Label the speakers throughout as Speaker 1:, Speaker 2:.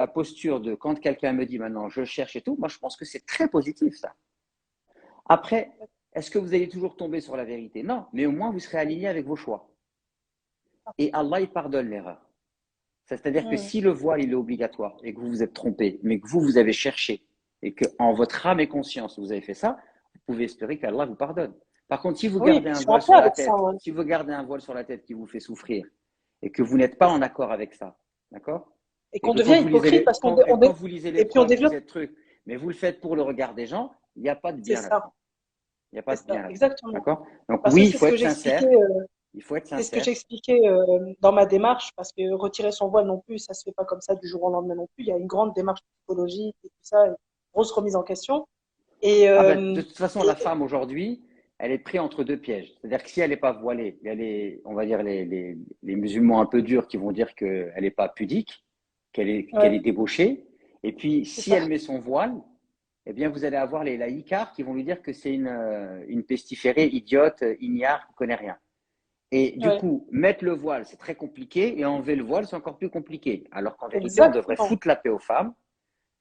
Speaker 1: la posture de quand quelqu'un me dit maintenant je cherche et tout, moi je pense que c'est très positif ça. Après, est-ce que vous allez toujours tomber sur la vérité? Non, mais au moins vous serez aligné avec vos choix. Et Allah, il pardonne l'erreur. C'est-à-dire que
Speaker 2: Mhm.
Speaker 1: si le voile il est obligatoire et que vous vous êtes trompé, mais que vous avez cherché et que en votre âme et conscience vous avez fait ça, vous pouvez espérer qu'Allah vous pardonne. Par contre, si vous
Speaker 2: Oui,
Speaker 1: gardez
Speaker 2: je
Speaker 1: un
Speaker 2: suis en
Speaker 1: voile
Speaker 2: paix
Speaker 1: sur la
Speaker 2: avec ça,
Speaker 1: tête,
Speaker 2: hein.
Speaker 1: si vous gardez un voile sur la tête qui vous fait souffrir et que vous n'êtes pas
Speaker 2: C'est
Speaker 1: en
Speaker 2: ça.
Speaker 1: accord avec ça, d'accord?
Speaker 2: Et
Speaker 1: Et
Speaker 2: qu'on
Speaker 1: que quand
Speaker 2: devient
Speaker 1: vous lisez
Speaker 2: hypocrite
Speaker 1: les,
Speaker 2: parce
Speaker 1: quand, et quand
Speaker 2: on
Speaker 1: vous lisez les
Speaker 2: et puis on
Speaker 1: proches, vous
Speaker 2: développe,
Speaker 1: êtes truc, mais vous le faites pour le regard des gens, il n'y a pas de
Speaker 2: c'est
Speaker 1: bien
Speaker 2: ça,
Speaker 1: là-dedans. Il n'y a pas
Speaker 2: c'est
Speaker 1: de
Speaker 2: ça,
Speaker 1: bien là-dedans,
Speaker 2: exactement.
Speaker 1: d'accord? Donc
Speaker 2: Parce que
Speaker 1: oui, il faut être sincère, il faut être
Speaker 2: c'est ce que
Speaker 1: sincère.
Speaker 2: j'expliquais dans ma démarche, parce que retirer son voile non plus, ça se fait pas comme ça du jour au lendemain non plus. Il y a une grande démarche psychologique et tout ça, une grosse remise en question. Et,
Speaker 1: Ah ben, de toute façon, la femme aujourd'hui, elle est prise entre deux pièges. C'est-à-dire que si elle n'est pas voilée, il y a on va dire les musulmans un peu durs qui vont dire qu'elle n'est pas pudique, qu'elle
Speaker 2: ouais,
Speaker 1: est débauchée. Et puis,
Speaker 2: c'est
Speaker 1: si
Speaker 2: ça.
Speaker 1: elle met son voile, eh bien, vous allez avoir les laïcards qui vont lui dire que c'est une pestiférée idiote, ignare, qui ne connaît rien. Et du
Speaker 2: Ouais,
Speaker 1: coup, mettre le voile, c'est très compliqué, et enlever le voile, c'est encore plus compliqué. Alors qu'en vérité, on devrait
Speaker 2: exactement.
Speaker 1: foutre la paix aux femmes.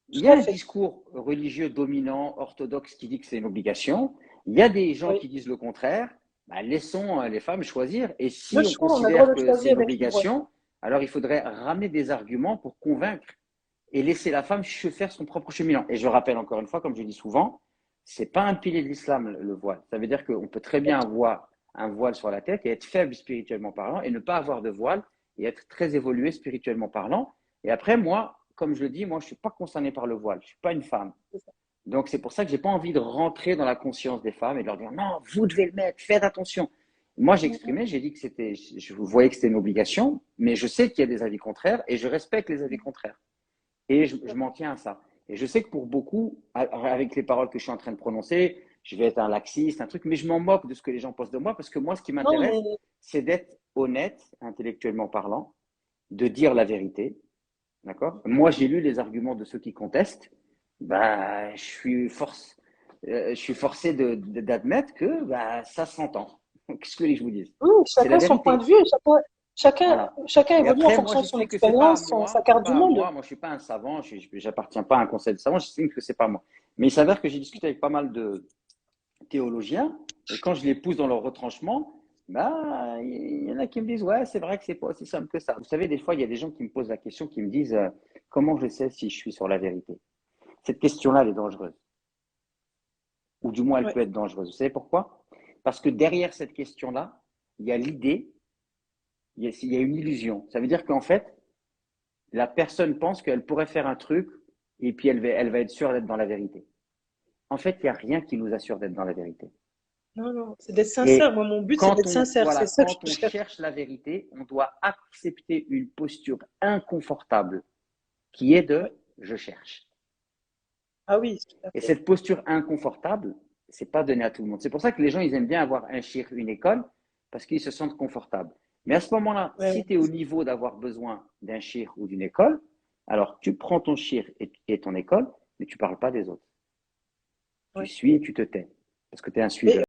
Speaker 1: Il y
Speaker 2: Tout
Speaker 1: a
Speaker 2: à
Speaker 1: un
Speaker 2: fait.
Speaker 1: discours religieux dominant, orthodoxe, qui dit que c'est une obligation. Il y a des gens
Speaker 2: Oui.
Speaker 1: qui disent le contraire. Ben, laissons les femmes choisir. Et
Speaker 2: Le
Speaker 1: si on
Speaker 2: choix, on a le droit
Speaker 1: considère
Speaker 2: de
Speaker 1: que c'est
Speaker 2: choisir
Speaker 1: une
Speaker 2: d'être libre.
Speaker 1: obligation, alors il faudrait ramener des arguments pour convaincre et laisser la femme faire son propre cheminement. Et je rappelle encore une fois, comme je dis souvent, c'est pas un pilier de l'islam, le voile. Ça veut dire qu'on peut très bien avoir un voile sur la tête et être faible spirituellement parlant et ne pas avoir de voile et être très évolué spirituellement parlant. Et après, moi, comme je le dis, moi, je ne suis pas concerné par le voile. Je ne suis pas une femme.
Speaker 2: C'est ça.
Speaker 1: Donc, c'est pour ça que je n'ai pas envie de rentrer dans la conscience des femmes et de leur dire non, vous devez le mettre, faites attention. Moi, j'ai
Speaker 2: Mm,
Speaker 1: exprimé, j'ai dit que c'était, je voyais que c'était une obligation, mais je sais qu'il y a des avis contraires et je respecte les avis
Speaker 2: mm,
Speaker 1: contraires. Et
Speaker 2: mm.
Speaker 1: je m'en tiens à ça. Et je sais que pour beaucoup, avec les paroles que je suis en train de prononcer, je vais être un laxiste, un truc, mais je m'en moque de ce que les gens pensent de moi parce que moi, ce qui
Speaker 2: Non,
Speaker 1: m'intéresse,
Speaker 2: mais
Speaker 1: c'est d'être honnête, intellectuellement parlant, de dire la vérité. D'accord? Moi, j'ai lu les arguments de ceux qui contestent. Bah, je suis forcé d'admettre que bah, ça s'entend. Qu'est-ce que je vous dise?
Speaker 2: oui,
Speaker 1: C'est la
Speaker 2: chacun son point de
Speaker 1: vérité.
Speaker 2: vue, et
Speaker 1: Voilà.
Speaker 2: chacun
Speaker 1: Et
Speaker 2: évolue en
Speaker 1: après, moi,
Speaker 2: fonction de son
Speaker 1: j'estime que c'est pas à
Speaker 2: expérience, sa
Speaker 1: moi, c'est
Speaker 2: carte du
Speaker 1: pas à
Speaker 2: monde.
Speaker 1: moi. Moi, je suis pas un savant, j'appartiens pas à un conseil de savant. J'estime que c'est pas moi. Mais il s'avère que j'ai discuté avec pas mal de théologiens et quand je les pousse dans leur retranchement, bah, il y en a qui me disent ouais, c'est vrai que c'est pas aussi simple que ça. Vous savez, des fois, il y a des gens qui me posent la question, qui me disent comment je sais si je suis sur la vérité? Cette question-là, elle est dangereuse, ou du moins, elle
Speaker 2: Ouais,
Speaker 1: peut être dangereuse. Vous savez pourquoi? Parce que derrière cette question-là, il y a l'idée, il y a une illusion. Ça veut dire qu'en fait, la personne pense qu'elle pourrait faire un truc et puis elle va être sûre d'être dans la vérité. En fait, il n'y a rien qui nous assure d'être dans la vérité.
Speaker 2: non, non, c'est d'être sincère.
Speaker 1: Et
Speaker 2: Moi, mon but, c'est d'être sincère. C'est ça que
Speaker 1: quand
Speaker 2: je
Speaker 1: on
Speaker 2: cherche.
Speaker 1: cherche la vérité, on doit accepter une posture inconfortable qui est de
Speaker 2: Ouais.
Speaker 1: je cherche.
Speaker 2: Ah oui, tout à
Speaker 1: Et
Speaker 2: fait.
Speaker 1: cette posture inconfortable, c'est pas donné à tout le monde. C'est pour ça que les gens, ils aiment bien avoir un shir, une école, parce qu'ils se sentent confortables. Mais à ce moment-là,
Speaker 2: Ouais,
Speaker 1: si tu es au niveau d'avoir besoin d'un shir ou d'une école, alors tu prends ton shir et ton école, mais tu parles pas des autres. Tu
Speaker 2: ouais.
Speaker 1: suis et tu te tais, parce que tu es un
Speaker 2: Mais
Speaker 1: suiveur.